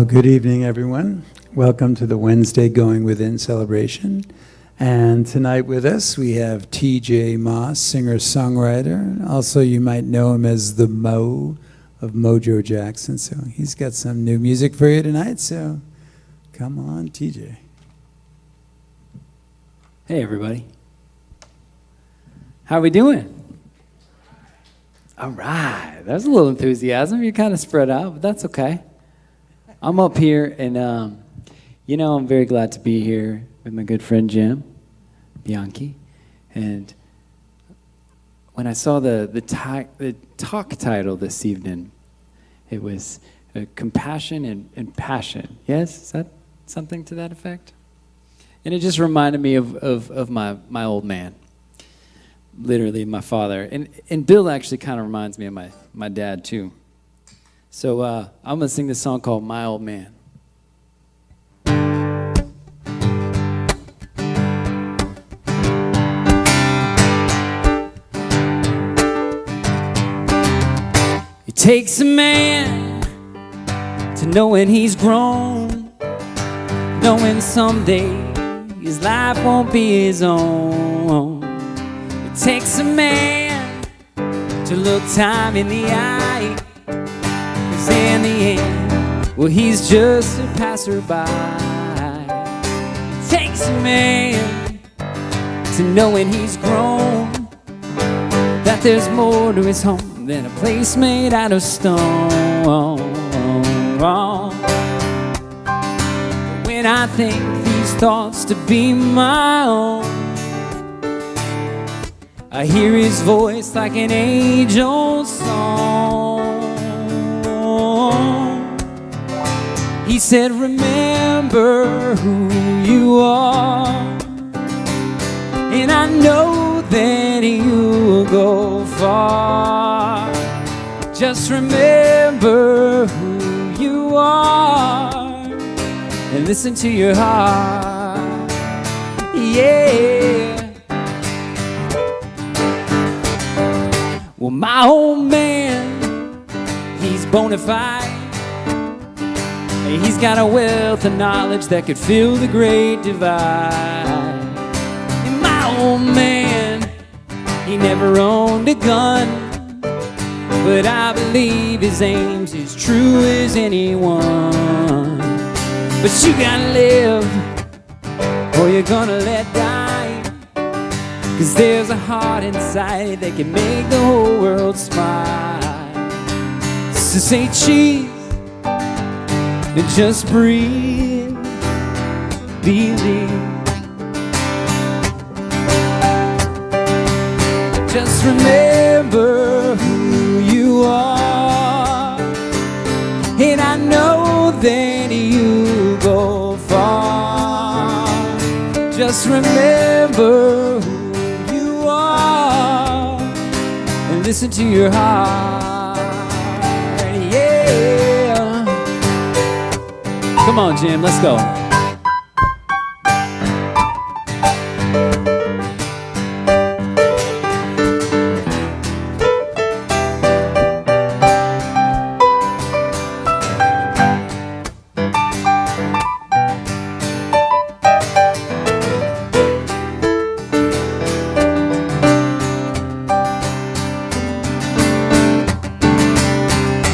Good evening, everyone. Welcome to the Wednesday Going Within celebration. And tonight with us, we have T.J. Moss, singer-songwriter. Also, you might know him as the Mo of Mojo Jackson. So he's got some new music for you tonight. So come on, T.J. Hey, everybody. How are we doing? All right. There's a little enthusiasm. You're kind of spread out, but that's okay. I'm up here, and, I'm very glad to be here with my good friend Jim Bianchi. And when I saw the talk title this evening, it was Compassion and Passion. Yes? Is that something to that effect? And it just reminded me of my old man, literally my father. And Bill actually kind of reminds me of my dad, too. So I'm going to sing this song called My Old Man. It takes a man to know when he's grown, knowing someday his life won't be his own. It takes a man to look time in the eye, 'cause in the end, well, he's just a passerby. It takes a man to know when he's grown that there's more to his home than a place made out of stone. When I think these thoughts to be my own, I hear his voice like an age-old song. He said, remember who you are, and I know that you will go far. Just remember who you are and listen to your heart. Yeah. Well, my old man, he's bona fide. He's got a wealth of knowledge that could fill the great divide. And my old man, he never owned a gun, but I believe his aim's as true as anyone. But you gotta live, or you're gonna let die, 'cause there's a heart inside that can make the whole world smile. So say cheese and just breathe, believe. Just remember who you are, and I know that you go far. Just remember who you are and listen to your heart. Yeah. Come on, Jim, let's go.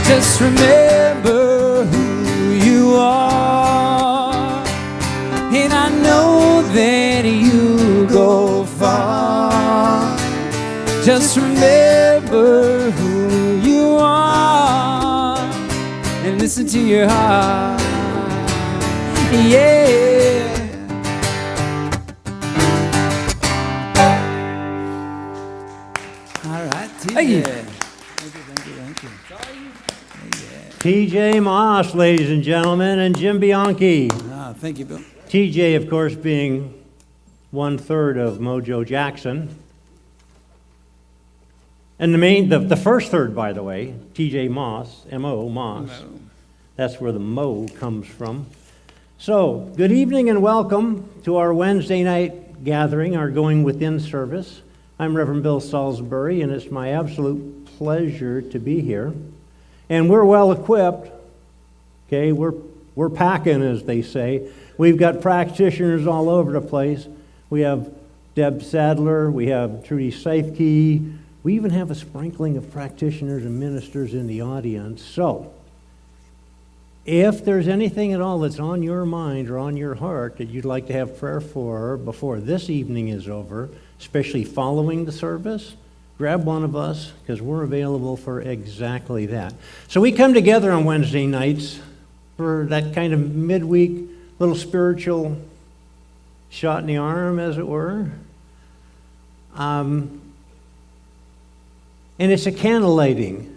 Just remember who you are, and I know that you go far. Just remember who you are and listen to your heart. Yeah. All right, T.J. Thank you. Thank you. T.J. Moss, ladies and gentlemen, and Jim Bianchi. Thank you, Bill. T.J., of course, being 1/3 of Mojo Jackson. And the first third, by the way, T.J. Moss, M-O, Moss. Mo. That's where the Mo comes from. So, good evening and welcome to our Wednesday night gathering, our Going Within service. I'm Reverend Bill Salisbury, and it's my absolute pleasure to be here. And we're well equipped. Okay, we're We're packing, as they say. We've got practitioners all over the place. We have Deb Sadler, we have Trudy Seifke. We even have a sprinkling of practitioners and ministers in the audience. So, if there's anything at all that's on your mind or on your heart that you'd like to have prayer for before this evening is over, especially following the service, grab one of us, because we're available for exactly that. So we come together on Wednesday nights for that kind of midweek little spiritual shot in the arm, as it were. And it's a candle lighting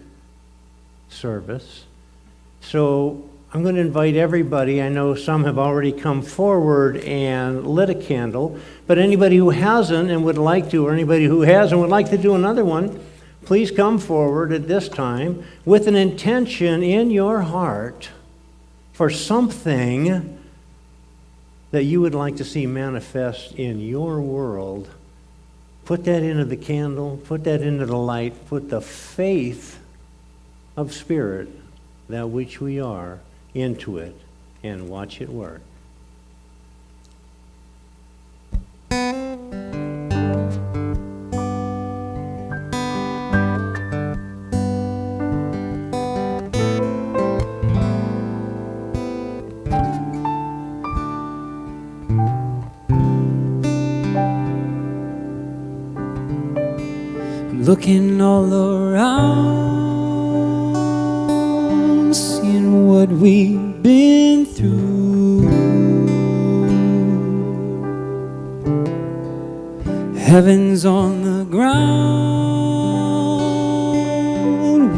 service. So I'm going to invite everybody. I know some have already come forward and lit a candle, but anybody who hasn't and would like to, or anybody who has and would like to do another one, please come forward at this time with an intention in your heart for something that you would like to see manifest in your world. Put that into the candle, put that into the light, put the faith of spirit, that which we are, into it, and watch it work. I'm looking all around, seeing what we've been through. Heaven's on the ground.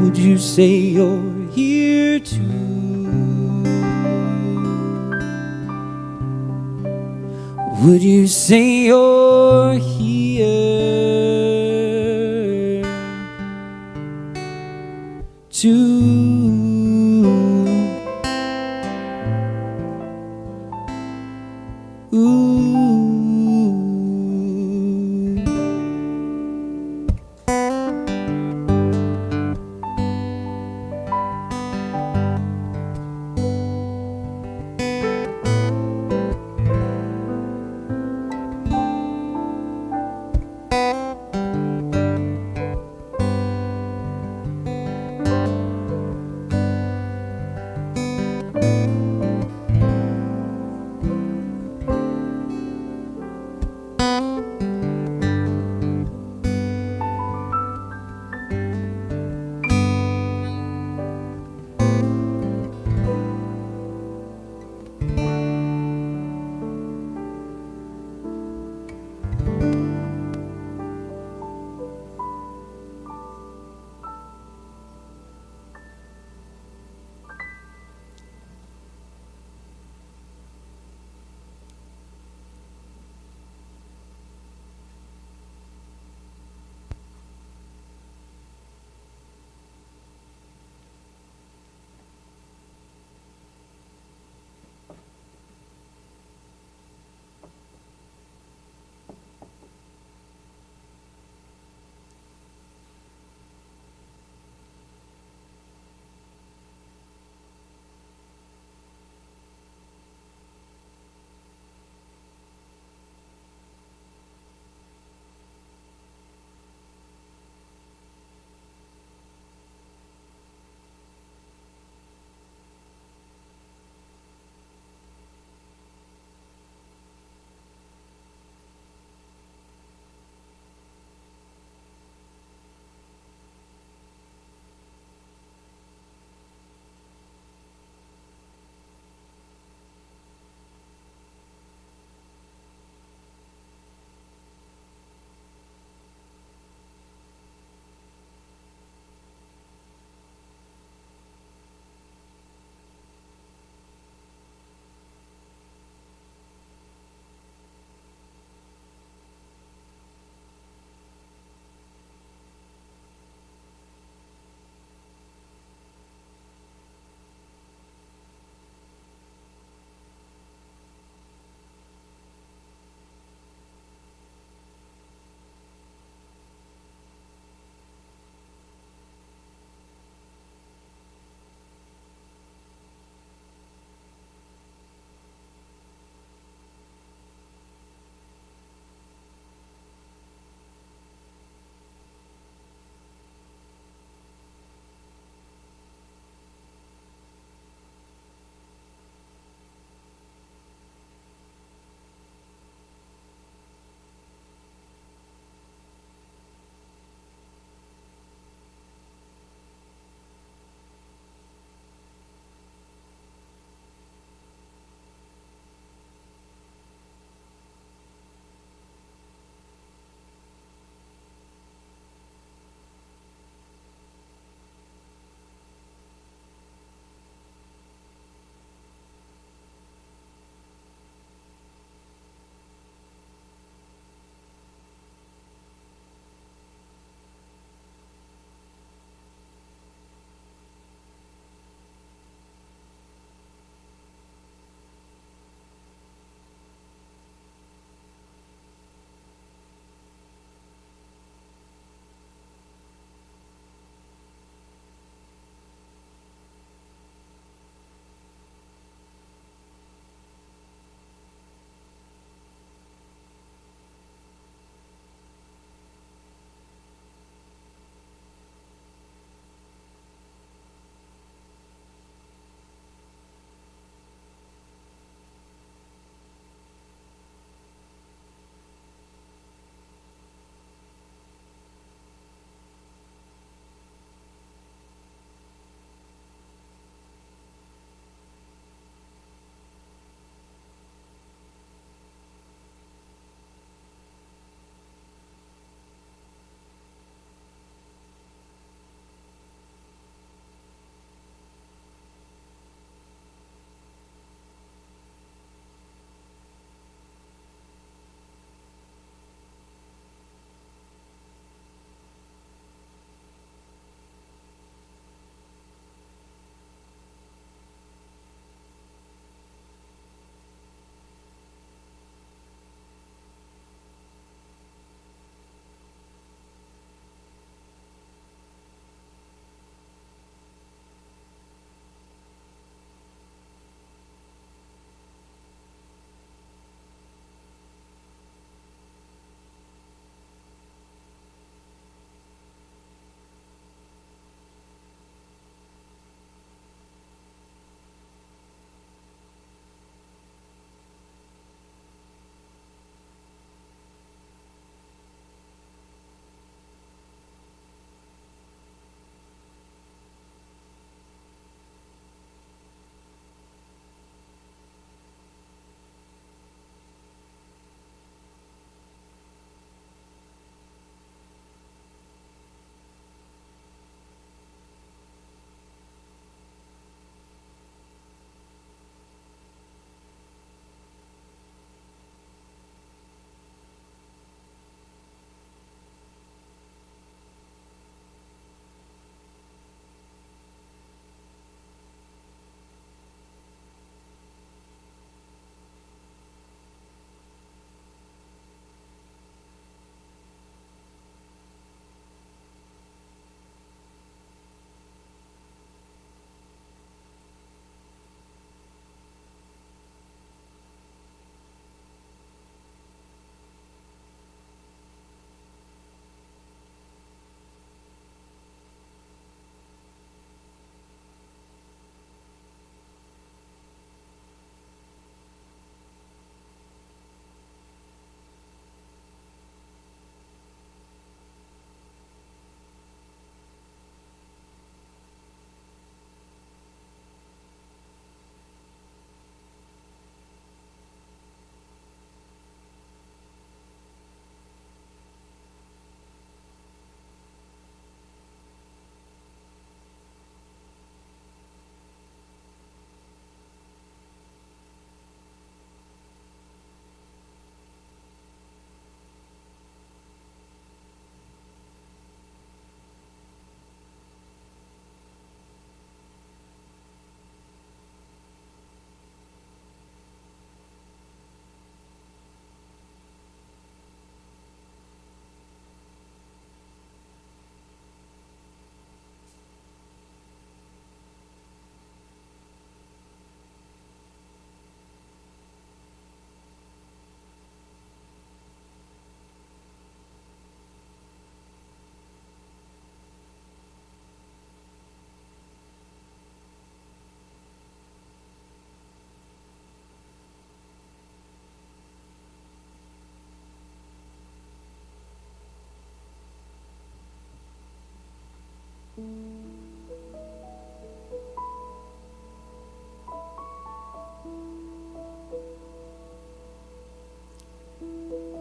Would you say you're here too? Would you say you're here too?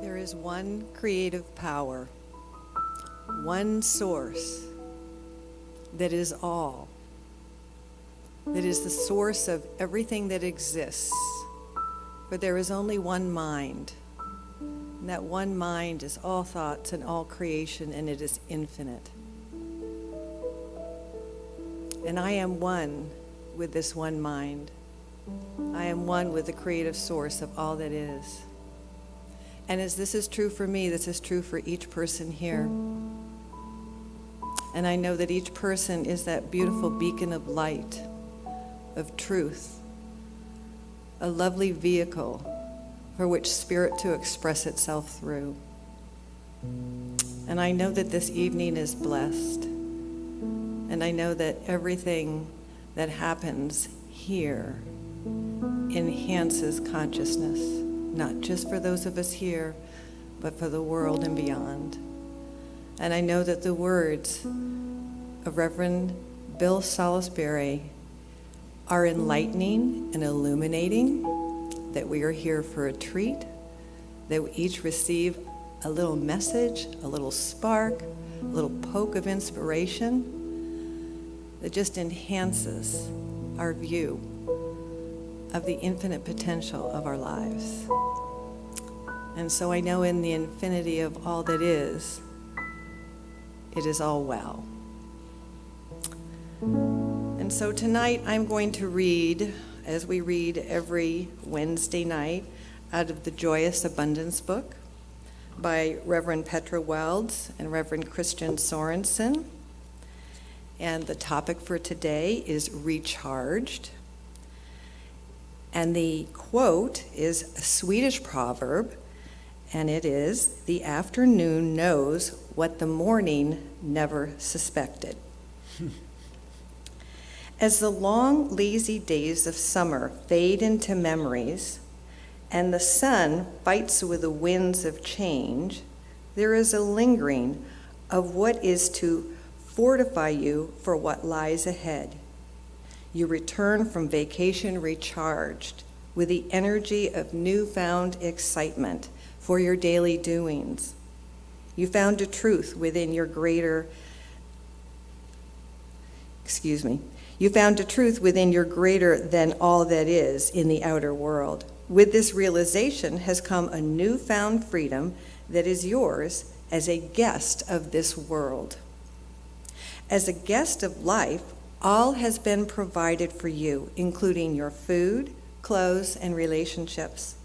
There is one creative power, one source that is all, that is the source of everything that exists. For there is only one mind, and that one mind is all thoughts and all creation, and it is infinite. And I am one with this one mind. I am one with the creative source of all that is. And as this is true for me, this is true for each person here. And I know that each person is that beautiful beacon of light, of truth, a lovely vehicle for which spirit to express itself through. And I know that this evening is blessed. And I know that everything that happens here enhances consciousness, not just for those of us here, but for the world and beyond. And I know that the words of Reverend Bill Salisbury are enlightening and illuminating, that we are here for a treat, that we each receive a little message, a little spark, a little poke of inspiration that just enhances our view of the infinite potential of our lives. And so I know in the infinity of all that is, it is all well. And so tonight I'm going to read, as we read every Wednesday night, out of the Joyous Abundance book by Reverend Petra Welds and Reverend Christian Sorensen. And the topic for today is recharged. And the quote is a Swedish proverb, and it is, "The afternoon knows what the morning never suspected." As the long, lazy days of summer fade into memories, and the sun fights with the winds of change, there is a lingering of what is to fortify you for what lies ahead. You return from vacation recharged with the energy of newfound excitement for your daily doings. You found a truth within your greater, you found a truth within your greater than all that is in the outer world. With this realization has come a newfound freedom that is yours as a guest of this world. As a guest of life, all has been provided for you, including your food, clothes, and relationships.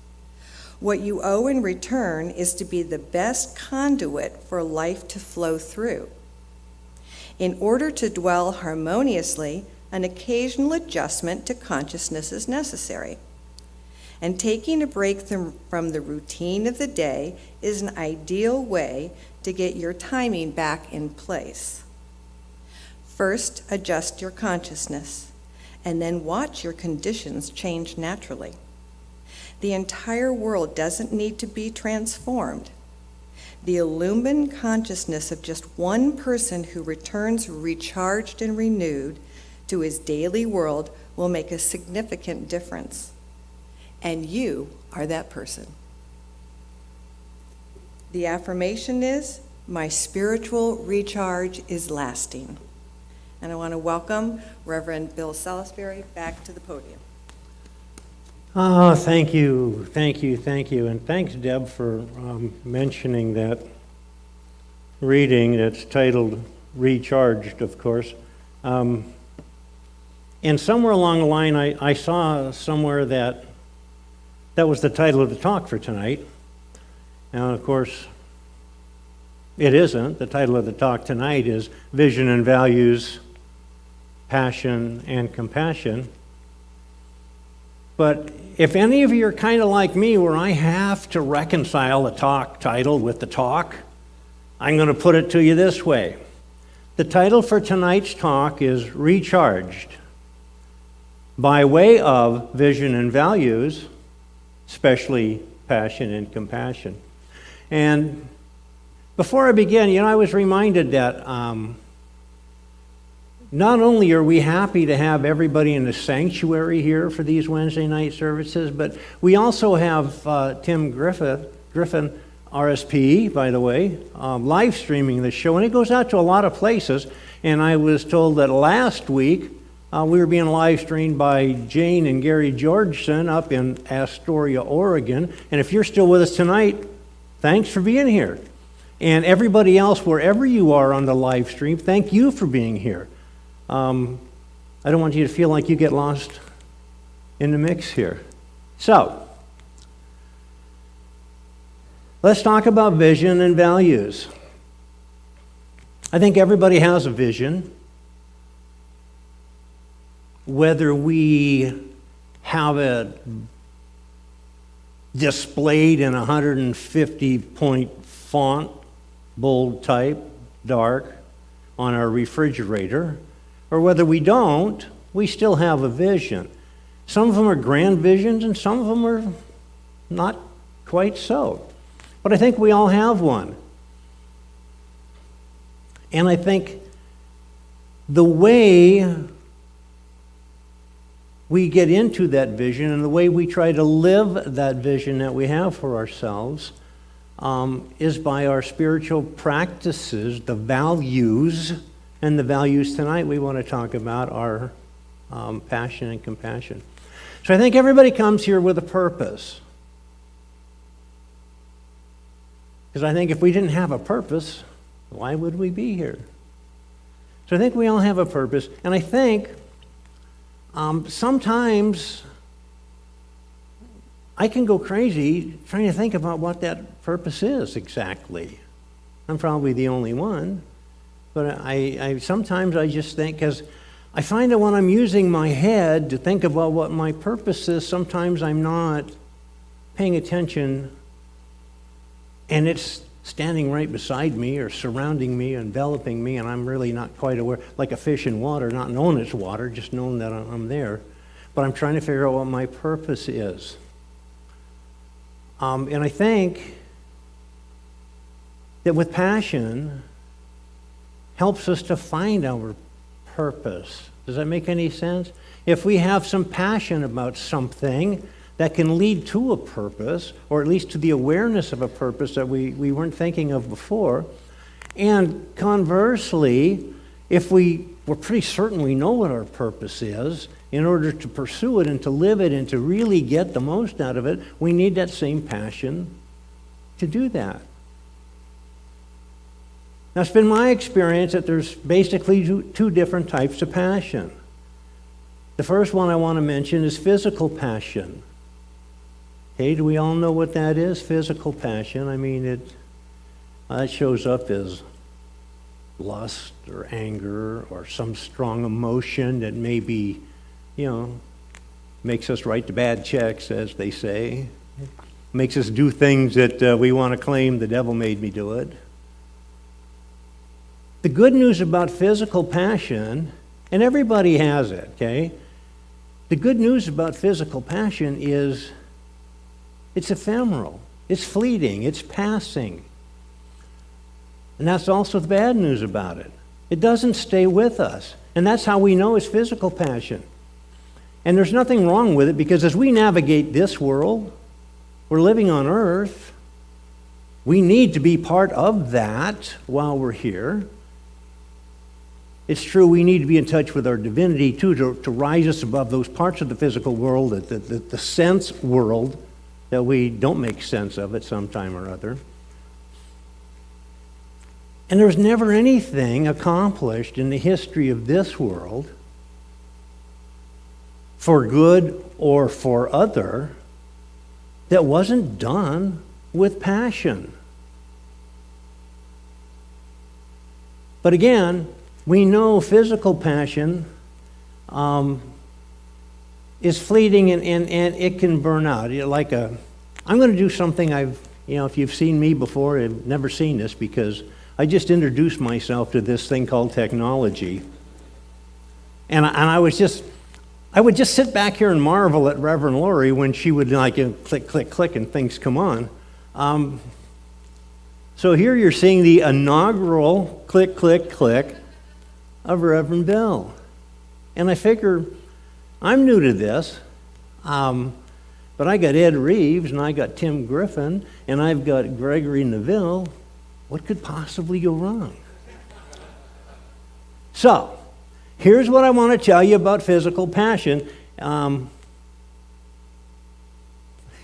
What you owe in return is to be the best conduit for life to flow through. In order to dwell harmoniously, an occasional adjustment to consciousness is necessary. And taking a break from the routine of the day is an ideal way to get your timing back in place. First, adjust your consciousness, and then watch your conditions change naturally. The entire world doesn't need to be transformed. The illumined consciousness of just one person who returns recharged and renewed to his daily world will make a significant difference. And you are that person. The affirmation is, "My spiritual recharge is lasting." And I want to welcome Reverend Bill Salisbury back to the podium. Oh, thank you. And thanks, Deb, for mentioning that reading that's titled Recharged, of course. And somewhere along the line, I saw somewhere that was the title of the talk for tonight. And of course, it isn't. The title of the talk tonight is Vision and Values, Passion and Compassion. But if any of you are kind of like me, where I have to reconcile the talk title with the talk, I'm going to put it to you this way. The title for tonight's talk is Recharged, by way of vision and values, especially passion and compassion. And before I begin, I was reminded that not only are we happy to have everybody in the sanctuary here for these Wednesday night services, but we also have Tim Griffin, RSP, by the way, live streaming the show, and it goes out to a lot of places. And I was told that last week we were being live streamed by Jane and Gary Georgeson up in Astoria, Oregon. And if you're still with us tonight, thanks for being here. And everybody else, wherever you are on the live stream, thank you for being here. I don't want you to feel like you get lost in the mix here. So, let's talk about vision and values. I think everybody has a vision. Whether we have it displayed in 150-point font, bold type, dark, on our refrigerator, or whether we don't, we still have a vision. Some of them are grand visions, and some of them are not quite so. But I think we all have one. And I think the way we get into that vision and the way we try to live that vision that we have for ourselves is by our spiritual practices, the values. And the values tonight we want to talk about are passion and compassion. So I think everybody comes here with a purpose. Because I think if we didn't have a purpose, why would we be here? So I think we all have a purpose. And I think sometimes I can go crazy trying to think about what that purpose is exactly. I'm probably the only one. But I sometimes I just think, because I find that when I'm using my head to think about what my purpose is, sometimes I'm not paying attention, and it's standing right beside me or surrounding me, enveloping me, and I'm really not quite aware, like a fish in water, not knowing it's water, just knowing that I'm there. But I'm trying to figure out what my purpose is. And I think that with passion helps us to find our purpose. Does that make any sense? If we have some passion about something, that can lead to a purpose, or at least to the awareness of a purpose that we weren't thinking of before. And conversely, if we're pretty certain we know what our purpose is, in order to pursue it and to live it and to really get the most out of it, we need that same passion to do that. Now, it's been my experience that there's basically two different types of passion. The first one I want to mention is physical passion. Okay, do we all know what that is? Physical passion. I mean, it shows up as lust or anger or some strong emotion that maybe, makes us write the bad checks, as they say. Makes us do things that we want to claim the devil made me do it. The good news about physical passion, and everybody has it, okay? The good news about physical passion is it's ephemeral, it's fleeting, it's passing. And that's also the bad news about it. It doesn't stay with us. And that's how we know it's physical passion. And there's nothing wrong with it, because as we navigate this world, we're living on earth, we need to be part of that while we're here. It's true, we need to be in touch with our divinity too, to rise us above those parts of the physical world, the sense world, that we don't make sense of at some time or other. And there's never anything accomplished in the history of this world, for good or for other, that wasn't done with passion. But again, we know physical passion is fleeting and it can burn out. I'm going to do something if you've seen me before, I've never seen this, because I just introduced myself to this thing called technology. And I would just sit back here and marvel at Reverend Lori when she would click, click, click, and things come on. So here you're seeing the inaugural click, click, click of Reverend Bill. And I figure, I'm new to this, but I got Ed Reeves, and I got Tim Griffin, and I've got Gregory Neville. What could possibly go wrong? So, here's what I want to tell you about physical passion.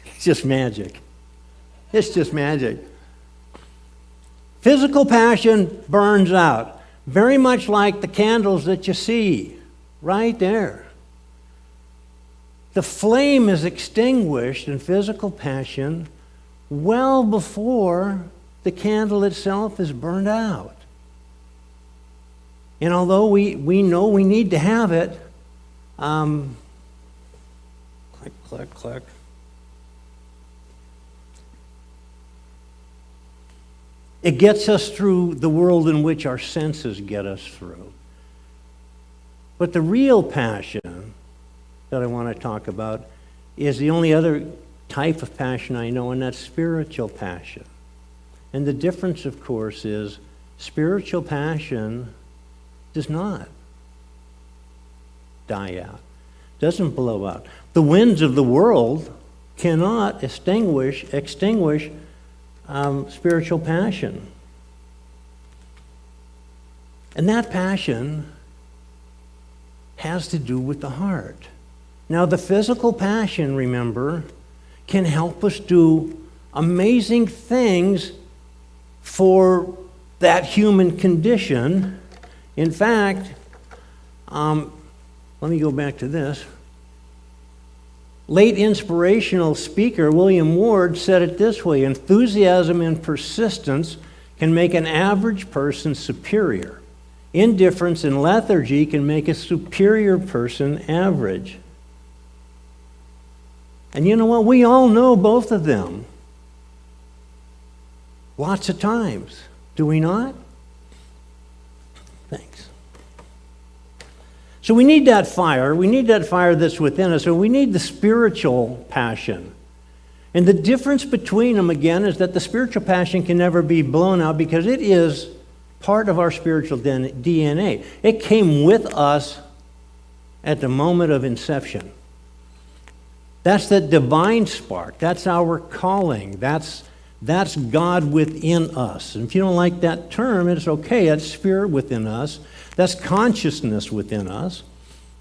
It's just magic. It's just magic. Physical passion burns out, very much like the candles that you see right there. The flame is extinguished in physical passion well before the candle itself is burned out. And although we know we need to have it, click, click, click. It gets us through the world in which our senses get us through. But the real passion that I want to talk about is the only other type of passion I know, and that's spiritual passion. And the difference, of course, is spiritual passion does not die out, doesn't blow out. The winds of the world cannot extinguish spiritual passion. And that passion has to do with the heart. Now, the physical passion, remember, can help us do amazing things for that human condition. In fact, let me go back to this. Late inspirational speaker William Ward said it this way: enthusiasm and persistence can make an average person superior. Indifference and lethargy can make a superior person average. And you know what? We all know both of them. Lots of times. Do we not? Thanks. So we need that fire. We need that fire that's within us. So we need the spiritual passion. And the difference between them, again, is that the spiritual passion can never be blown out because it is part of our spiritual DNA. It came with us at the moment of inception. That's the divine spark. That's our calling. That's God within us. And if you don't like that term, it's okay. That's spirit within us. That's consciousness within us.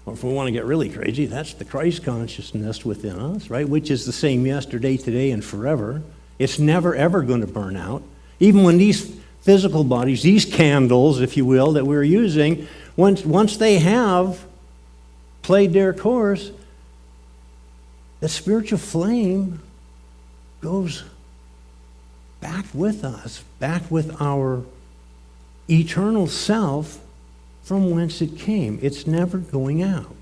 Or if we want to get really crazy, that's the Christ consciousness within us, right? Which is the same yesterday, today, and forever. It's never, ever going to burn out. Even when these physical bodies, these candles, if you will, that we're using, once they have played their course, the spiritual flame goes back with us, back with our eternal self from whence it came. It's never going out.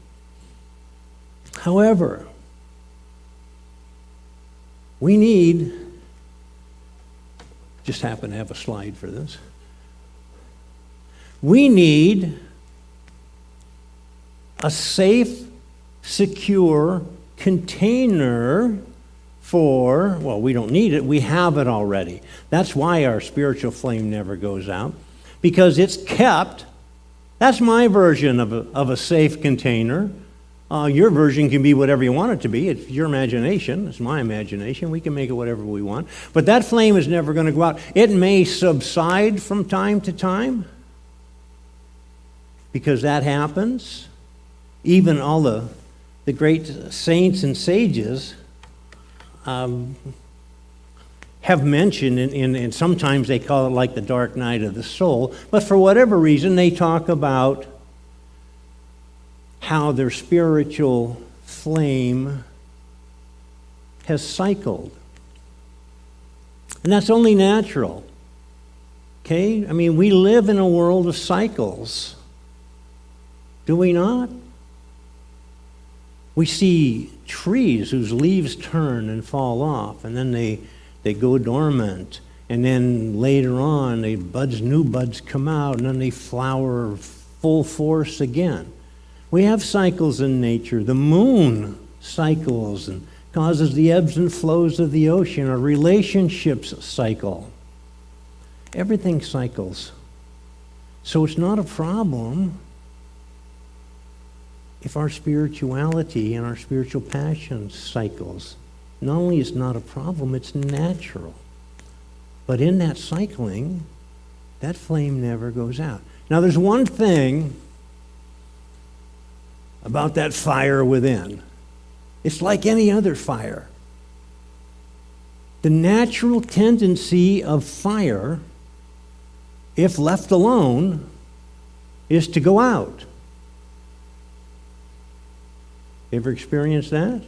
However, we need, just happen to have a slide for this, we need a safe, secure container for, well, we don't need it, we have it already. That's why our spiritual flame never goes out, because it's kept. That's my version of a safe container. Your version can be whatever you want it to be. It's your imagination. It's my imagination. We can make it whatever we want. But that flame is never going to go out. It may subside from time to time, because that happens. Even all the great saints and sages have mentioned, and sometimes they call it like the dark night of the soul, but for whatever reason they talk about how their spiritual flame has cycled. And that's only natural. Okay? I mean, we live in a world of cycles. Do we not? We see trees whose leaves turn and fall off, and then they go dormant, and then later on new buds come out, and then they flower full force again. We have cycles in nature. The moon cycles and causes the ebbs and flows of the ocean. Our relationships cycle. Everything cycles. So it's not a problem if our spirituality and our spiritual passion cycles, not only is not a problem, it's natural. But in that cycling, that flame never goes out. Now, there's one thing about that fire within. It's like any other fire. The natural tendency of fire, if left alone, is to go out. Ever experienced that?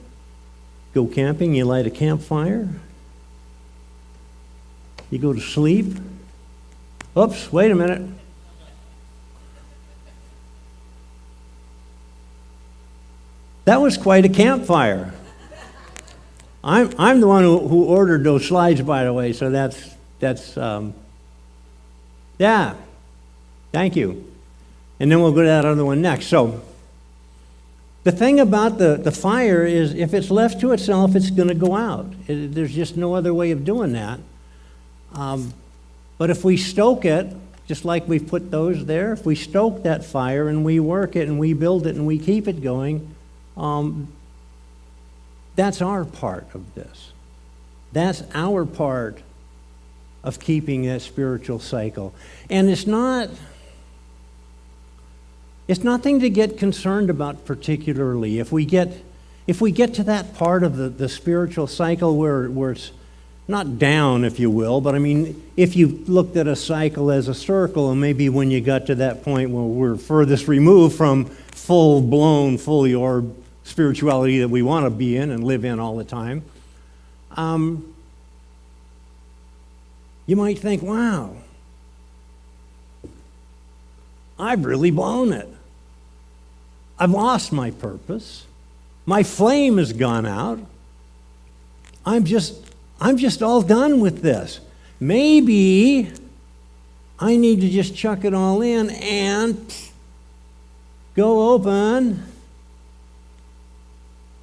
Go camping, you light a campfire, you go to sleep. Oops, wait a minute. That was quite a campfire. I'm the one who ordered those slides, by the way, so that's yeah, thank you. And then we'll go to that other one next. So the thing about the fire is if it's left to itself, it's going to go out. There's just no other way of doing that. But if we stoke it, just like we've put those there, if we stoke that fire and we work it and we build it and we keep it going, that's our part of this. That's our part of keeping that spiritual cycle. And it's nothing to get concerned about particularly. If we get to that part of the spiritual cycle where it's not down, if you will, but I mean, if you looked at a cycle as a circle, and maybe when you got to that point where we're furthest removed from full-blown, fully orbed spirituality that we want to be in and live in all the time, you might think, wow, I've really blown it. I've lost my purpose. My flame has gone out. I'm just all done with this. Maybe I need to just chuck it all in and go open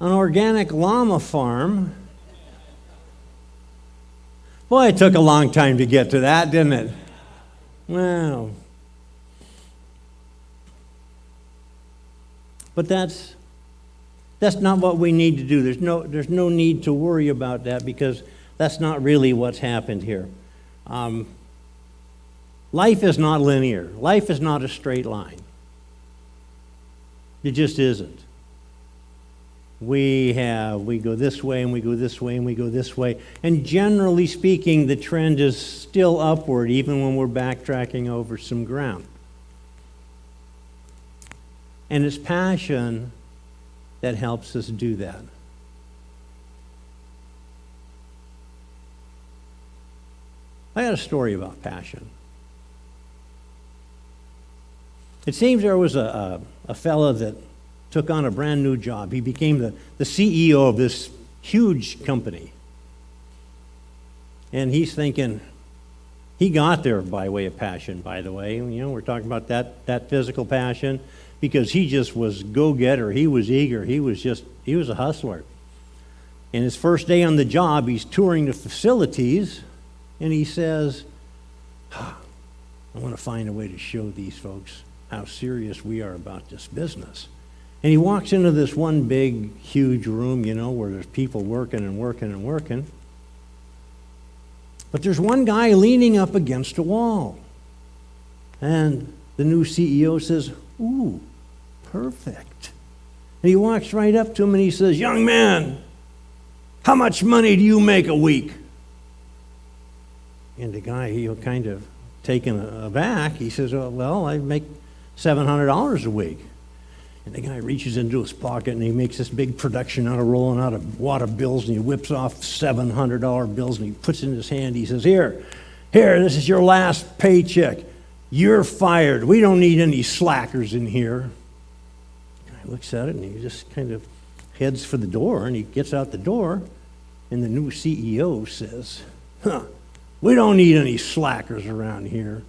an organic llama farm. Boy, it took a long time to get to that, didn't it? Wow. But that's not what we need to do. There's no need to worry about that because that's not really what's happened here. Life is not linear. Life is not a straight line. It just isn't. We go this way and we go this way and we go this way. And generally speaking, the trend is still upward even when we're backtracking over some ground. And it's passion that helps us do that. I got a story about passion. It seems there was a fellow that took on a brand new job. He became the CEO of this huge company. And he's thinking, he got there by way of passion, by the way. You know, we're talking about that physical passion because he just was go-getter. He was eager. He was a hustler. And his first day on the job, he's touring the facilities, and he says, I want to find a way to show these folks how serious we are about this business. And he walks into this one big, huge room, you know, where there's people working and working and working. But there's one guy leaning up against a wall. And the new CEO says, ooh, perfect. And he walks right up to him and he says, young man, how much money do you make a week? And the guy, he'll kind of taken aback. He says, well, I make $700 a week. And the guy reaches into his pocket and he makes this big production out of rolling out a wad of bills and he whips off $700 bills and he puts it in his hand. He says, here, this is your last paycheck. You're fired. We don't need any slackers in here. The guy looks at it and he just kind of heads for the door and he gets out the door and the new CEO says, we don't need any slackers around here.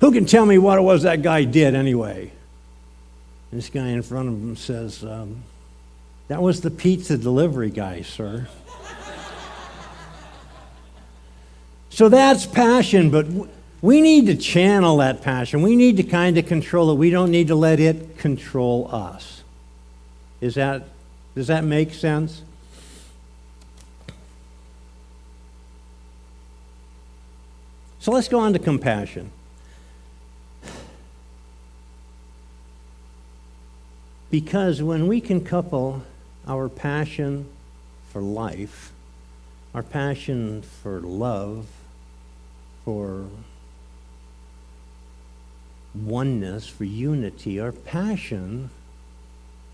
Who can tell me what it was that guy did anyway? And this guy in front of him says, that was the pizza delivery guy, sir. So that's passion, but we need to channel that passion. We need to kind of control it. We don't need to let it control us. Does that make sense? So let's go on to compassion. Because when we can couple our passion for life, our passion for love, for oneness, for unity, our passion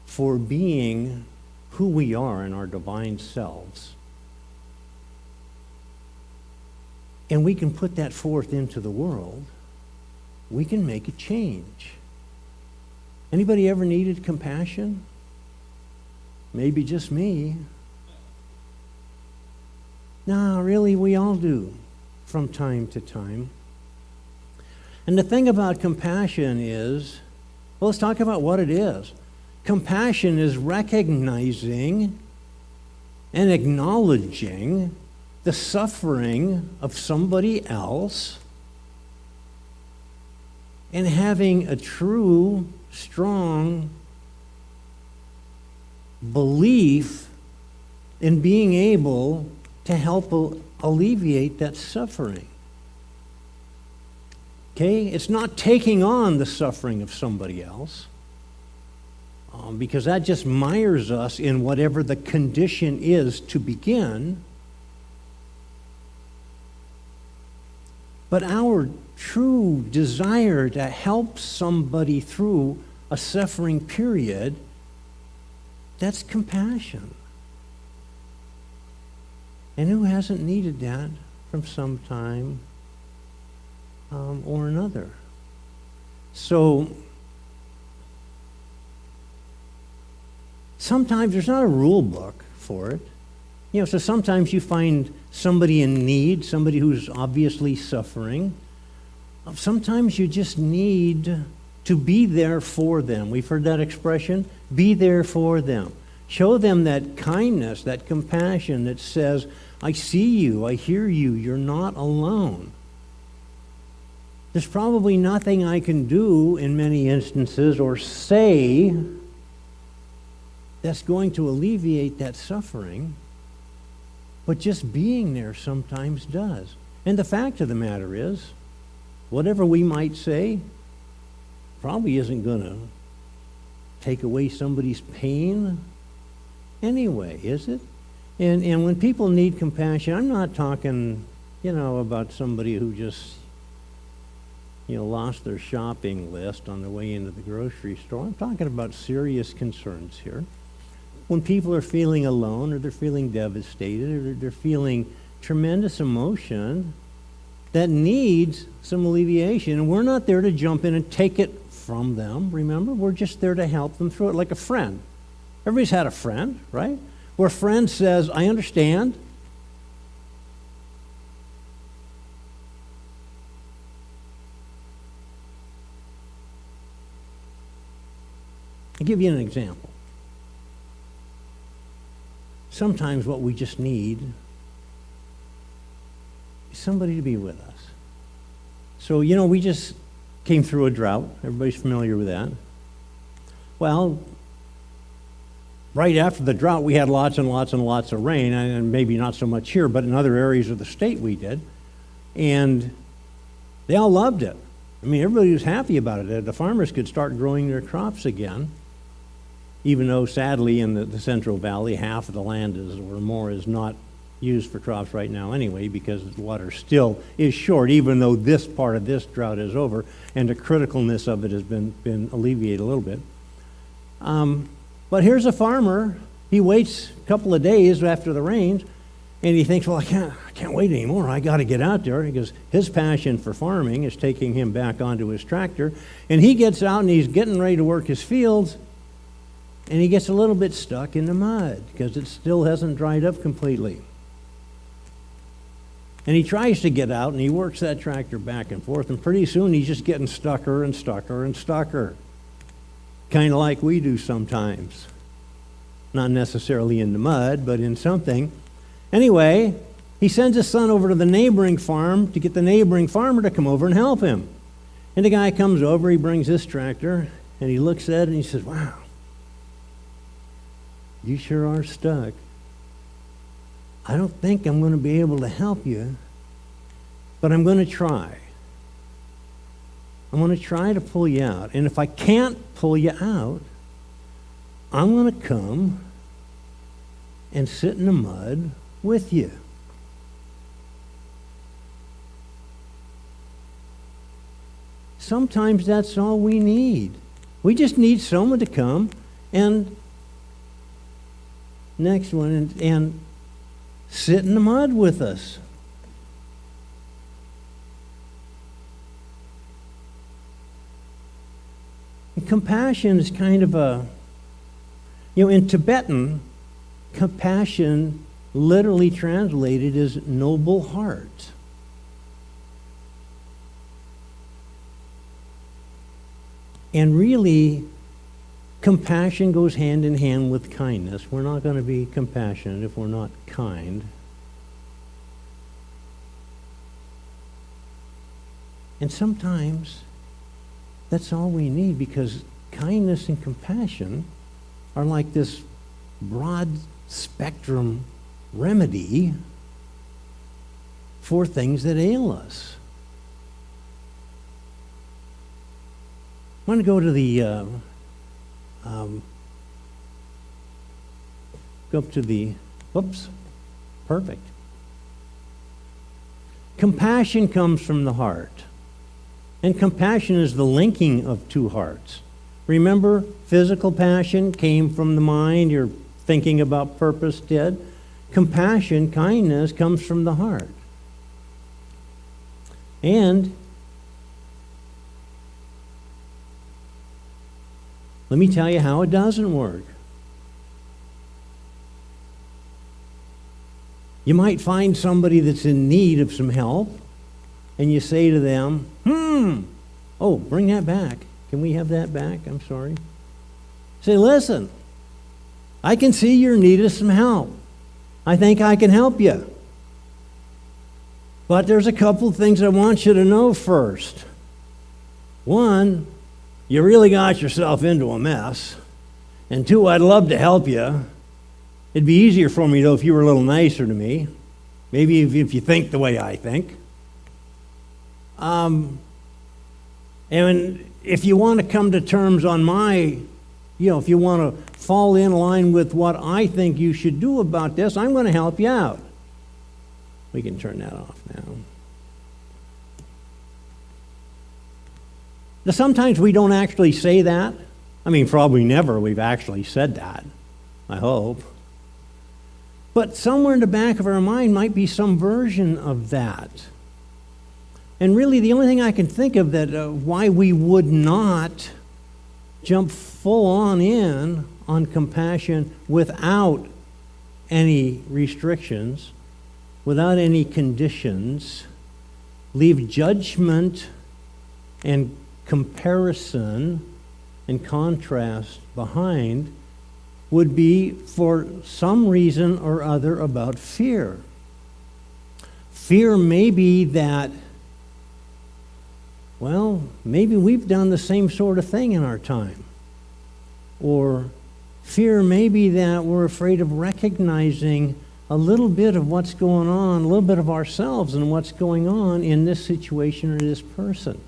for being who we are in our divine selves, and we can put that forth into the world, we can make a change. Anybody ever needed compassion? Maybe just me. No, really, we all do from time to time. And the thing about compassion is, well, let's talk about what it is. Compassion is recognizing and acknowledging the suffering of somebody else and having a true, strong belief in being able to help alleviate that suffering. Okay? It's not taking on the suffering of somebody else, because that just mires us in whatever the condition is to begin. But our true desire to help somebody through a suffering period, that's compassion. And who hasn't needed that from some time or another? So sometimes there's not a rule book for it. So sometimes you find somebody in need, somebody who's obviously suffering. Sometimes you just need to be there for them. We've heard that expression, be there for them. Show them that kindness, that compassion that says, I see you, I hear you, you're not alone. There's probably nothing I can do in many instances or say that's going to alleviate that suffering, but just being there sometimes does. And the fact of the matter is, whatever we might say probably isn't going to take away somebody's pain anyway, is it? And when people need compassion, I'm not talking, about somebody who just, lost their shopping list on the way into the grocery store. I'm talking about serious concerns here. When people are feeling alone, or they're feeling devastated, or they're feeling tremendous emotion that needs some alleviation, and we're not there to jump in and take it from them, remember? We're just there to help them through it, like a friend. Everybody's had a friend, right? Where a friend says, I understand. I'll give you an example. Sometimes what we just need is somebody to be with us. So, we just came through a drought. Everybody's familiar with that. Well, right after the drought, we had lots and lots and lots of rain, and maybe not so much here, but in other areas of the state we did. And they all loved it. Everybody was happy about it. The farmers could start growing their crops again, even though, sadly, in the Central Valley, half of the land or more is not used for crops right now anyway, because the water still is short, even though this part of this drought is over, and the criticalness of it has been alleviated a little bit. But here's a farmer. He waits a couple of days after the rains, and he thinks, well, I can't wait anymore. I got to get out there, because his passion for farming is taking him back onto his tractor. And he gets out, and he's getting ready to work his fields, and he gets a little bit stuck in the mud because it still hasn't dried up completely. And he tries to get out, and he works that tractor back and forth, and pretty soon he's just getting stucker and stucker and stucker. Kind of like we do sometimes. Not necessarily in the mud, but in something. Anyway, he sends his son over to the neighboring farm to get the neighboring farmer to come over and help him. And the guy comes over, he brings his tractor, and he looks at it and he says, wow, you sure are stuck. I don't think I'm going to be able to help you, but I'm going to try. I'm going to try to pull you out. And if I can't pull you out, I'm going to come and sit in the mud with you. Sometimes that's all we need. We just need someone to come and next one and sit in the mud with us. And compassion is kind of a, in Tibetan, compassion literally translated is noble heart. And really, compassion goes hand in hand with kindness. We're not going to be compassionate if we're not kind. And sometimes that's all we need, because kindness and compassion are like this broad spectrum remedy for things that ail us. I want to go to the perfect. Compassion comes from the heart. And compassion is the linking of two hearts. Remember, physical passion came from the mind. Your thinking about purpose did. Compassion, kindness, comes from the heart. And let me tell you how it doesn't work. You might find somebody that's in need of some help, and you say to them, oh, bring that back. Can we have that back? I'm sorry. Say, listen, I can see you're in need of some help. I think I can help you. But there's a couple of things I want you to know first. One, you really got yourself into a mess. And two, I'd love to help you. It'd be easier for me, though, if you were a little nicer to me. Maybe if you think the way I think. And if you want to come to terms on if you want to fall in line with what I think you should do about this, I'm going to help you out. We can turn that off now. Now, sometimes we don't actually say that. I mean, probably never we've actually said that, I hope. But somewhere in the back of our mind might be some version of that. And really, the only thing I can think of that why we would not jump full on compassion without any restrictions, without any conditions, leave judgment and comparison and contrast behind, would be for some reason or other about fear. Fear may be that, well, maybe we've done the same sort of thing in our time. Or fear may be that we're afraid of recognizing a little bit of what's going on, a little bit of ourselves and what's going on in this situation or this person.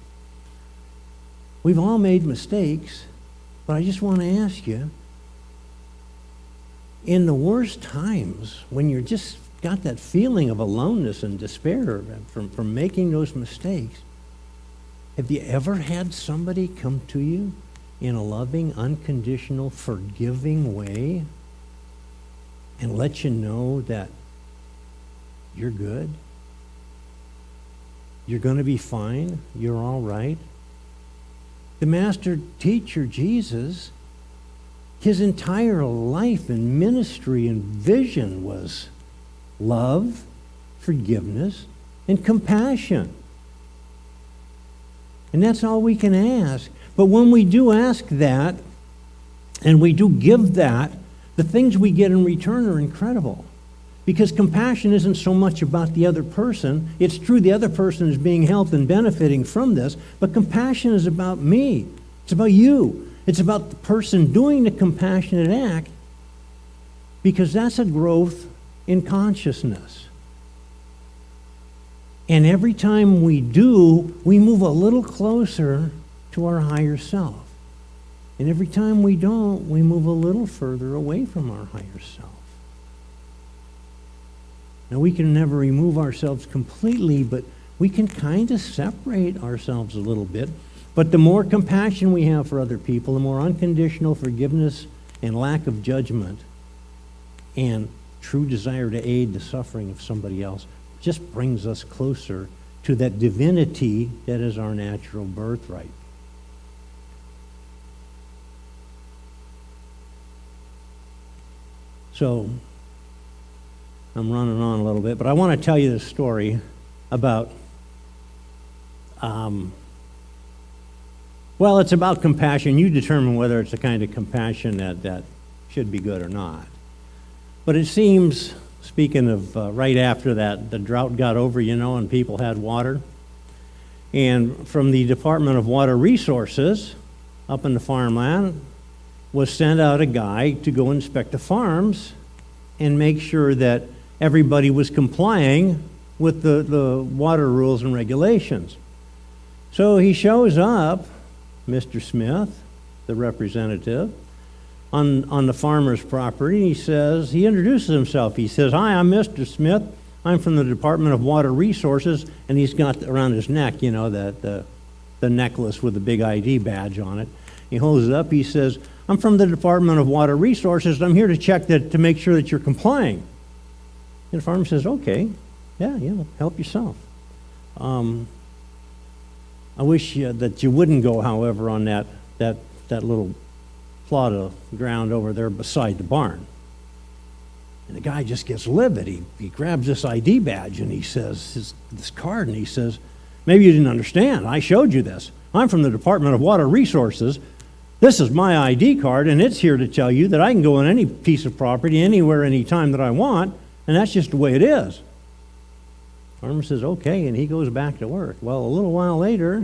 We've all made mistakes, but I just want to ask you, in the worst times, when you're just got that feeling of aloneness and despair from making those mistakes, have you ever had somebody come to you in a loving, unconditional, forgiving way and let you know that you're good? You're going to be fine? You're all right? The master teacher, Jesus, his entire life and ministry and vision was love, forgiveness, and compassion. And that's all we can ask. But when we do ask that, and we do give that, the things we get in return are incredible. Because compassion isn't so much about the other person. It's true the other person is being helped and benefiting from this, but compassion is about me. It's about you. It's about the person doing the compassionate act because that's a growth in consciousness. And every time we do, we move a little closer to our higher self. And every time we don't, we move a little further away from our higher self. Now, we can never remove ourselves completely, but we can kind of separate ourselves a little bit. But the more compassion we have for other people, the more unconditional forgiveness and lack of judgment and true desire to aid the suffering of somebody else just brings us closer to that divinity that is our natural birthright. So, I'm running on a little bit, but I want to tell you this story about, well, it's about compassion. You determine whether it's a kind of compassion that should be good or not. But it seems, speaking of right after that, the drought got over, and people had water. And from the Department of Water Resources up in the farmland was sent out a guy to go inspect the farms and make sure that everybody was complying with the water rules and regulations. So he shows up, Mr. Smith, the representative, on the farmer's property. He introduces himself. He says, "Hi, I'm Mr. Smith. I'm from the Department of Water Resources," and he's got around his neck, the necklace with the big ID badge on it. He holds it up. He says, "I'm from the Department of Water Resources. I'm here to check to make sure that you're complying." And the farmer says, "Okay, yeah, help yourself." I wish that you wouldn't go, however, on that little plot of ground over there beside the barn. And the guy just gets livid. He grabs this ID badge and he says, this card, and he says, "Maybe you didn't understand. I showed you this. I'm from the Department of Water Resources. This is my ID card, and it's here to tell you that I can go on any piece of property, anywhere, anytime that I want, and that's just the way it is." Farmer says, "Okay," and he goes back to work. Well, a little while later,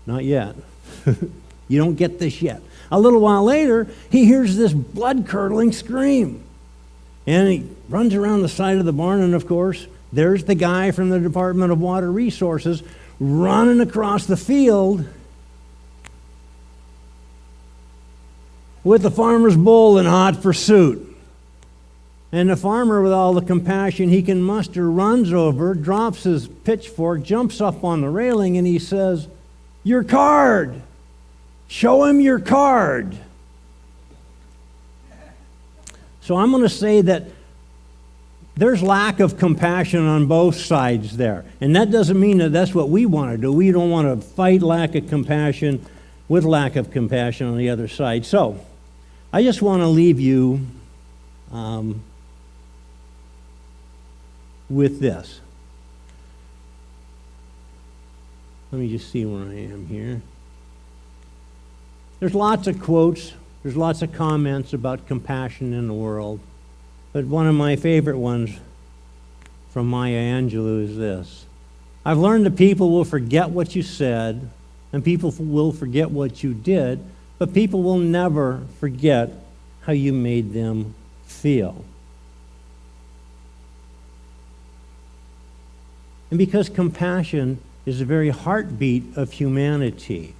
not yet. You don't get this yet. A little while later, he hears this blood-curdling scream. And he runs around the side of the barn, and of course, there's the guy from the Department of Water Resources running across the field with the farmer's bull in hot pursuit. And the farmer, with all the compassion he can muster, runs over, drops his pitchfork, jumps up on the railing, and he says, "Your card! Show him your card." So I'm going to say that there's lack of compassion on both sides there. And that doesn't mean that that's what we want to do. We don't want to fight lack of compassion with lack of compassion on the other side. So I just want to leave you with this. Let me just see where I am here. There's lots of quotes, there's lots of comments about compassion in the world, but one of my favorite ones from Maya Angelou is this: "I've learned that people will forget what you said, and people will forget what you did, but people will never forget how you made them feel." And because compassion is the very heartbeat of humanity,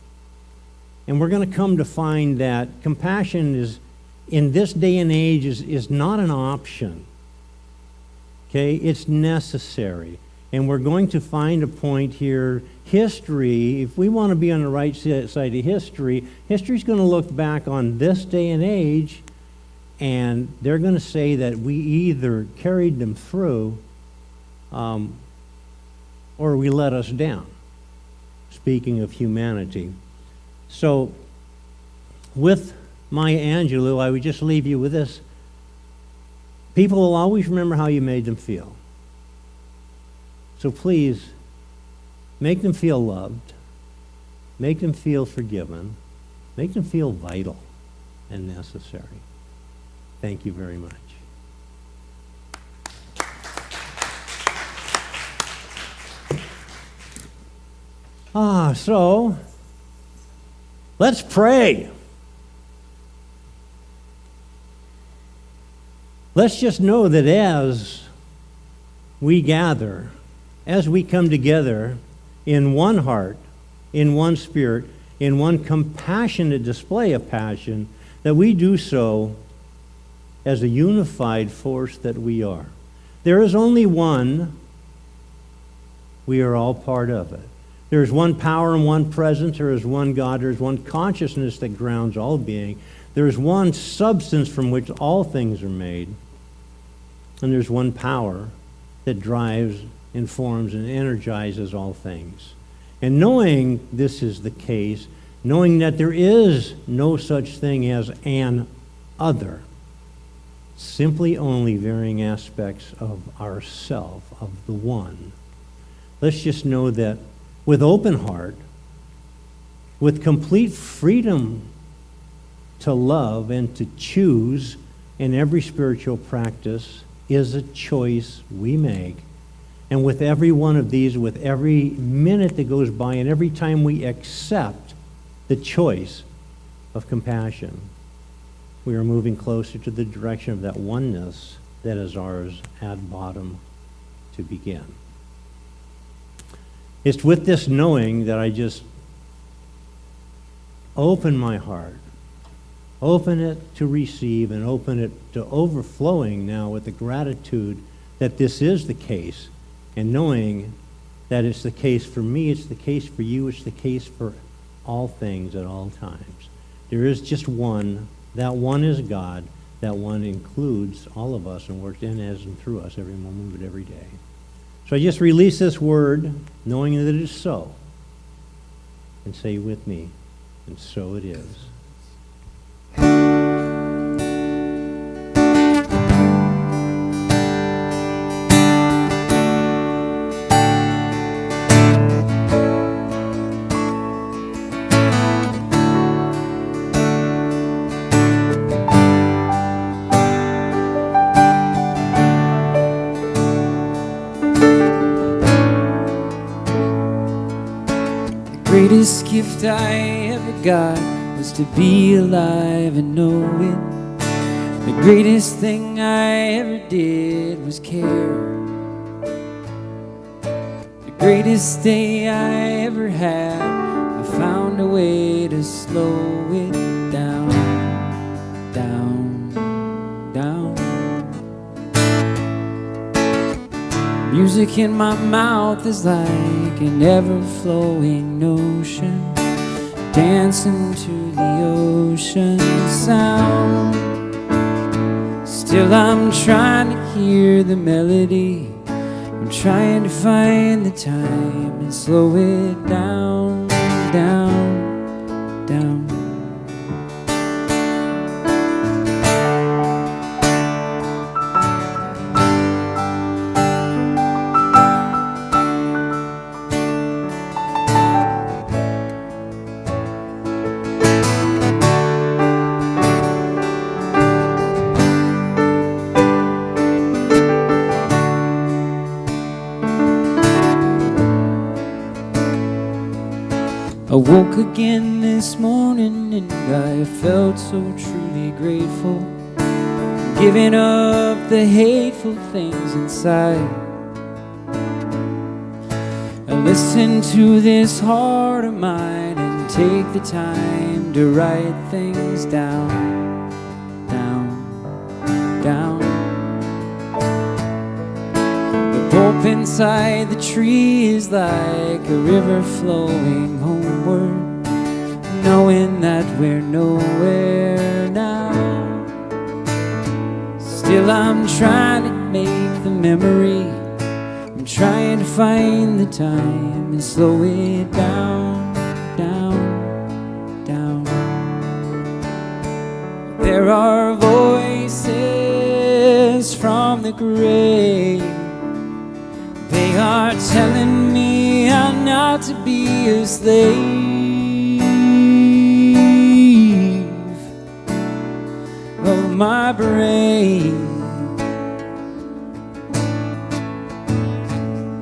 and we're going to come to find that compassion is, in this day and age, is not an option. Okay? It's necessary. And we're going to find a point here. History, if we want to be on the right side of history, history's going to look back on this day and age, and they're going to say that we either carried them through or we let us down, speaking of humanity. So, with Maya Angelou, I would just leave you with this. People will always remember how you made them feel. So please, make them feel loved, make them feel forgiven, make them feel vital and necessary. Thank you very much. So let's pray. Let's just know that as we gather, as we come together in one heart, in one spirit, in one compassionate display of passion, that we do so as a unified force that we are. There is only one. We are all part of it. There is one power and one presence. There is one God. There is one consciousness that grounds all being. There is one substance from which all things are made. And there's one power that drives, informs, and energizes all things. And knowing this is the case, knowing that there is no such thing as an other, simply only varying aspects of ourself, of the one, let's just know that with open heart, with complete freedom to love and to choose in every spiritual practice is a choice we make. And with every one of these, with every minute that goes by, and every time we accept the choice of compassion, we are moving closer to the direction of that oneness that is ours at bottom to begin. It's with this knowing that I just open my heart, open it to receive, and open it to overflowing now with the gratitude that this is the case, and knowing that it's the case for me, it's the case for you, it's the case for all things at all times. There is just one. That one is God. That one includes all of us and works in, as, and through us every moment of every day. So I just release this word, knowing that it is so, and say with me, and so it is. The greatest gift I ever got was to be alive and know it. The greatest thing I ever did was care. The greatest day I ever had, I found a way to slow it down, down, down. Music in my mouth is like an ever-flowing ocean, dancing to the ocean sound. Still I'm trying to hear the melody, I'm trying to find the time and slow it down, down, down. I woke again this morning and I felt so truly grateful, giving up the hateful things inside. I listen to this heart of mine and take the time to write things down, down, down. The pulp inside the tree is like a river flowing homeward, knowing that we're nowhere now. Still I'm trying to make the memory, I'm trying to find the time and slow it down, down, down. There are voices from the grave, they are telling me I'm not to be a slave of my brain.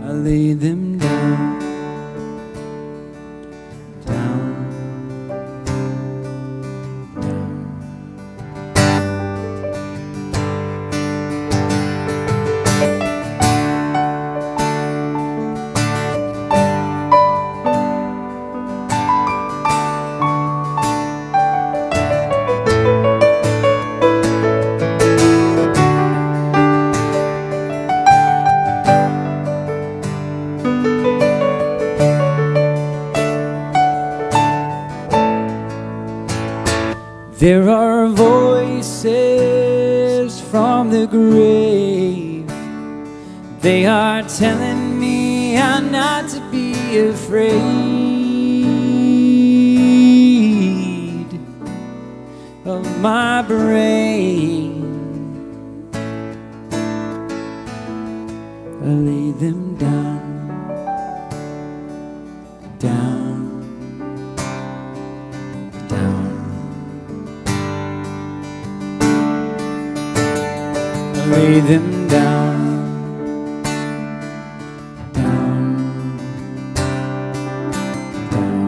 I lay them down, down, down. There are voices from the grave. They are telling me how not to be afraid of my brain. I lay them down, down, down. I lay them down, down, down.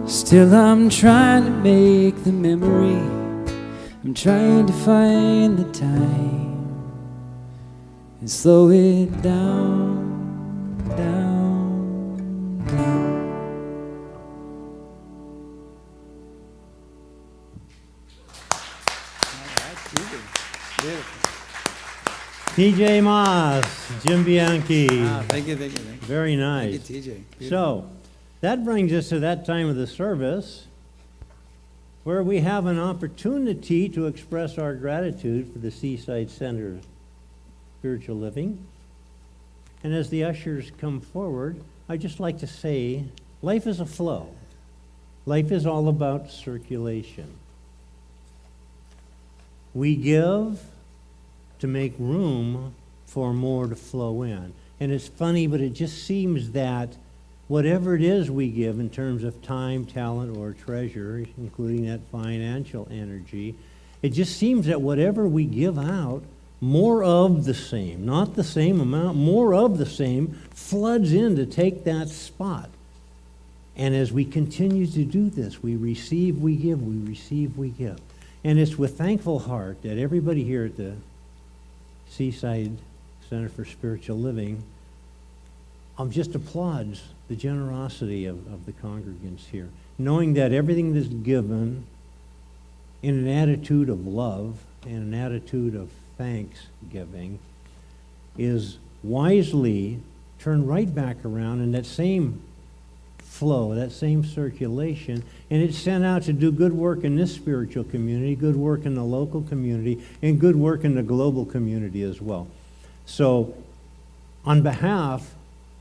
Still I'm trying to make the memory. I'm trying to find the time and slow it down, down, down. TJ Moss, Jim Bianchi. Thank you. Very nice. Thank you, TJ. So, that brings us to that time of the service where we have an opportunity to express our gratitude for the Seaside Center Spiritual Living. And as the ushers come forward, I'd just like to say, life is a flow. Life is all about circulation. We give to make room for more to flow in. And it's funny, but it just seems that whatever it is we give in terms of time, talent, or treasure, including that financial energy, it just seems that whatever we give out, more of the same, not the same amount, more of the same floods in to take that spot. And as we continue to do this, we receive, we give, we receive, we give. And it's with thankful heart that everybody here at the Seaside Center for Spiritual Living just applauds the generosity of the congregants here, knowing that everything that's given in an attitude of love and an attitude of thanksgiving is wisely turned right back around in that same flow, that same circulation, and it's sent out to do good work in this spiritual community, good work in the local community, and good work in the global community as well. So, on behalf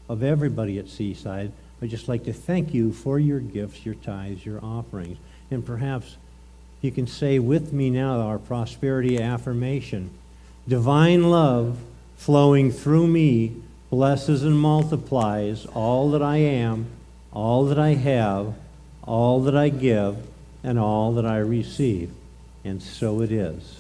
of everybody at Seaside, I'd just like to thank you for your gifts, your tithes, your offerings. And perhaps you can say with me now our prosperity affirmation. Divine love flowing through me blesses and multiplies all that I am, all that I have, all that I give, and all that I receive. And so it is.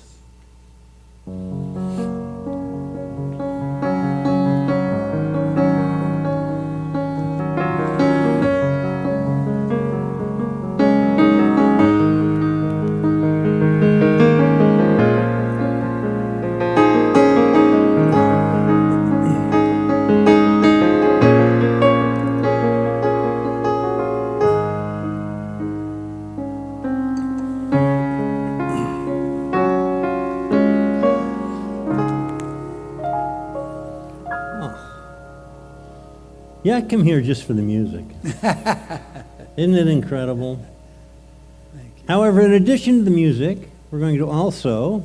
Yeah, I come here just for the music. Isn't it incredible? Thank you. However, in addition to the music, we're going to also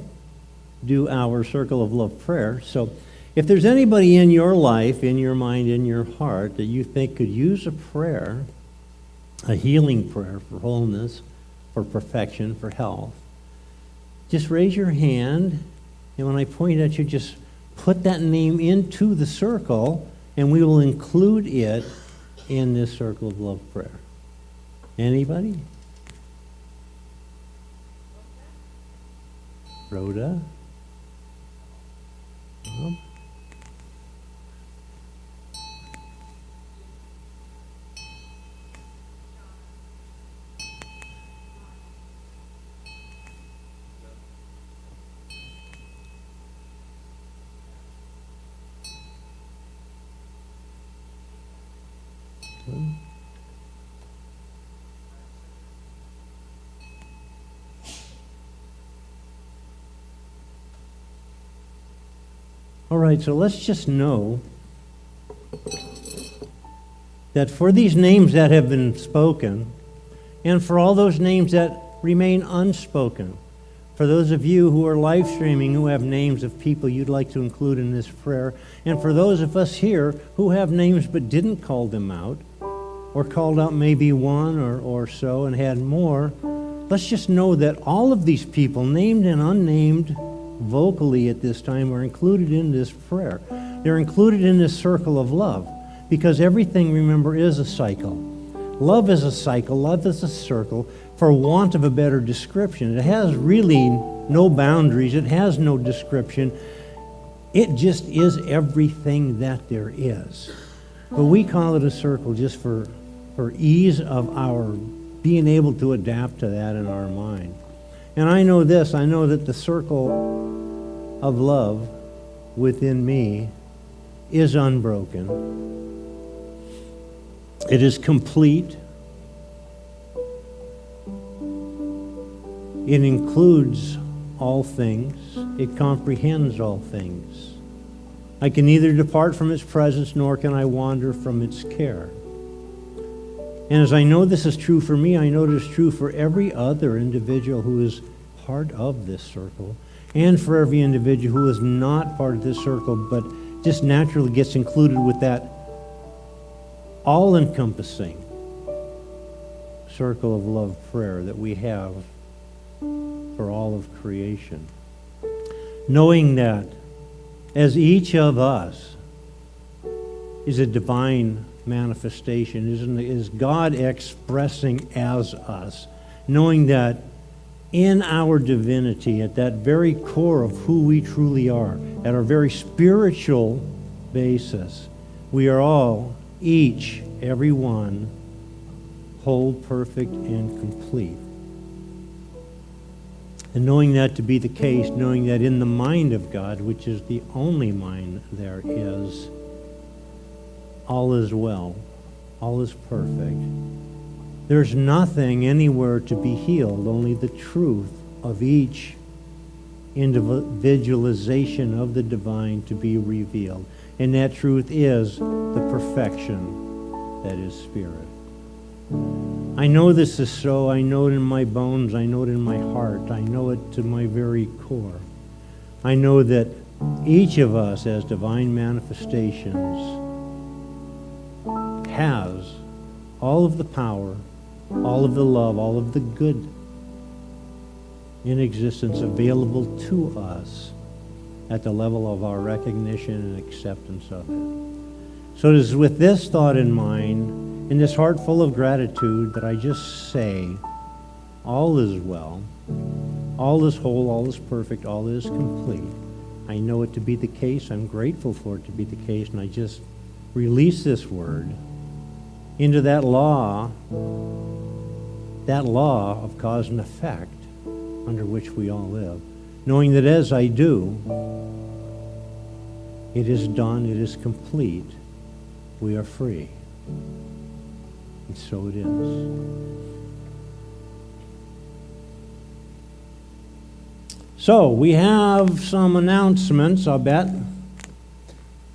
do our Circle of Love prayer. So if there's anybody in your life, in your mind, in your heart that you think could use a prayer, a healing prayer for wholeness, for perfection, for health, just raise your hand, and when I point at you, just put that name into the circle, and we will include it in this Circle of Love prayer. Anybody? Rhoda? Bob? All right, so let's just know that for these names that have been spoken, and for all those names that remain unspoken, for those of you who are live streaming who have names of people you'd like to include in this prayer, and for those of us here who have names but didn't call them out, or called out maybe one or so and had more, let's just know that all of these people, named and unnamed vocally at this time, are included in this prayer. They're included in this circle of love, because everything, remember, is a cycle. Love is a cycle, love is a circle, for want of a better description. It has really no boundaries, it has no description. It just is everything that there is. But we call it a circle just for ease of our being able to adapt to that in our mind. And I know this, I know that the circle of love within me is unbroken. It is complete. It includes all things. It comprehends all things. I can neither depart from its presence, nor can I wander from its care. And as I know this is true for me, I know it is true for every other individual who is part of this circle, and for every individual who is not part of this circle, but just naturally gets included with that all-encompassing circle of love prayer that we have for all of creation. Knowing that as each of us is a divine manifestation, is God expressing as us, knowing that in our divinity, at that very core of who we truly are, at our very spiritual basis, we are all, each, every one, whole, perfect, and complete. And knowing that to be the case, knowing that in the mind of God, which is the only mind there is, all is well, all is perfect. There's nothing anywhere to be healed, only the truth of each individualization of the divine to be revealed. And that truth is the perfection that is spirit. I know this is so. I know it in my bones. I know it in my heart. I know it to my very core. I know that each of us as divine manifestations has all of the power, all of the love, all of the good in existence available to us at the level of our recognition and acceptance of it. So it is with this thought in mind, in this heart full of gratitude, that I just say, all is well, all is whole, all is perfect, all is complete. I know it to be the case. I'm grateful for it to be the case, and I just release this word into that law of cause and effect under which we all live, knowing that as I do, it is done, it is complete, we are free. And so it is. So, we have some announcements, I'll bet.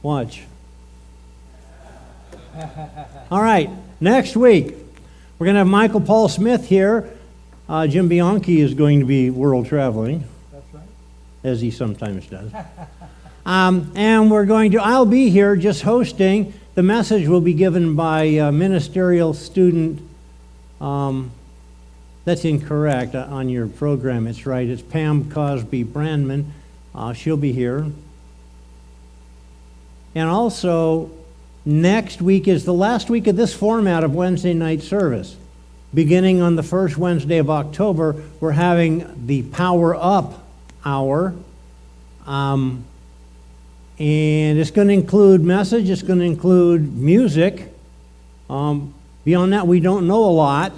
Watch. All right, next week, we're going to have Michael Paul Smith here. Jim Bianchi is going to be world traveling. That's right. As he sometimes does. And I'll be here just hosting. The message will be given by a ministerial student. That's incorrect on your program. It's right. It's Pam Cosby Brandman. She'll be here. And also, next week is the last week of this format of Wednesday night service. Beginning on the first Wednesday of October, we're having the Power Up Hour. And it's going to include message, it's going to include music. Beyond that, we don't know a lot.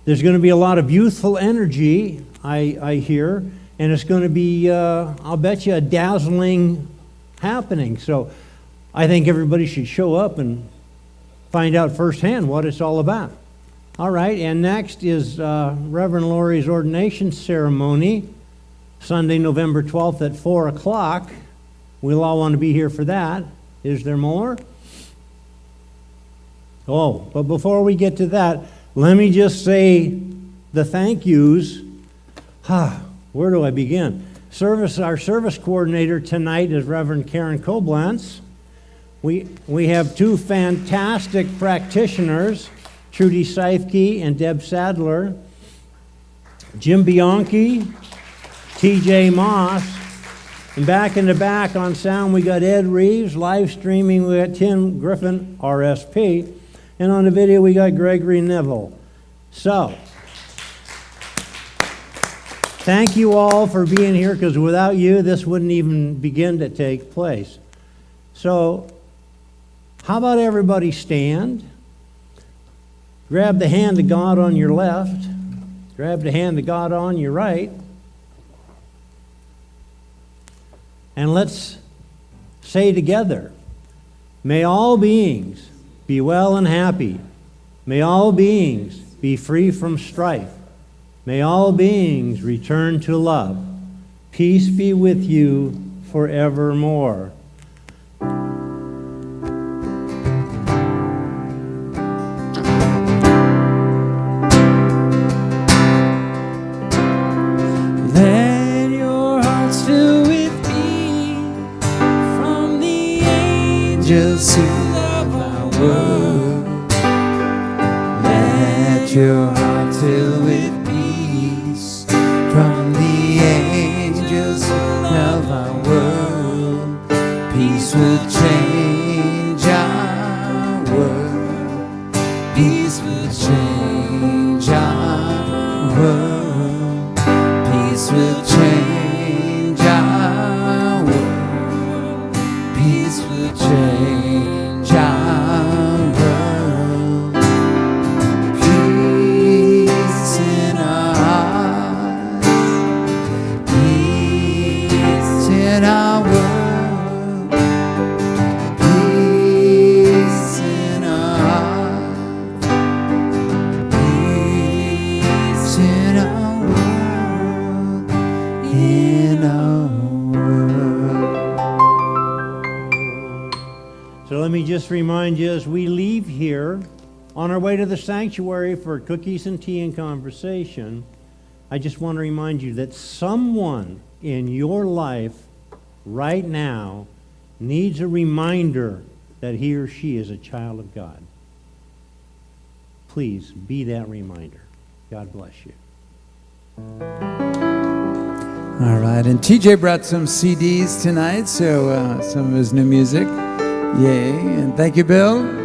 There's going to be a lot of youthful energy, I hear, and it's going to be, I'll bet you, a dazzling happening. So I think everybody should show up and find out firsthand what it's all about. All right, and next is Reverend Laurie's ordination ceremony, Sunday, November 12th at 4 o'clock. We'll all want to be here for that. Is there more? Oh, but before we get to that, let me just say the thank yous. Where do I begin? Our service coordinator tonight is Reverend Karen Koblantz. We have two fantastic practitioners, Trudy Seifke and Deb Sadler, Jim Bianchi, T.J. Moss, and back in the back on sound we got Ed Reeves, live streaming we got Tim Griffin, RSP, and on the video we got Gregory Neville. So, thank you all for being here, because without you this wouldn't even begin to take place. So, how about everybody stand? Grab the hand of God on your left. Grab the hand of God on your right. And let's say together, may all beings be well and happy. May all beings be free from strife. May all beings return to love. Peace be with you forevermore. Let your hearts fill with peace from the angels who love our world. Let your heart fill with peace from the angels who love our world. Peace will change our world. Peace will change our world. Peace will change our world. Peace will change our world. Peace in our hearts. Peace in our world. Peace in our hearts. Peace in our world. In our world. So let me just remind you, as we leave here on our way to the sanctuary for cookies and tea and conversation, I just want to remind you that someone in your life right now needs a reminder that he or she is a child of God. Please be that reminder. God bless you. All right, and TJ brought some CDs tonight, so some of his new music. Yay, and thank you, Bill.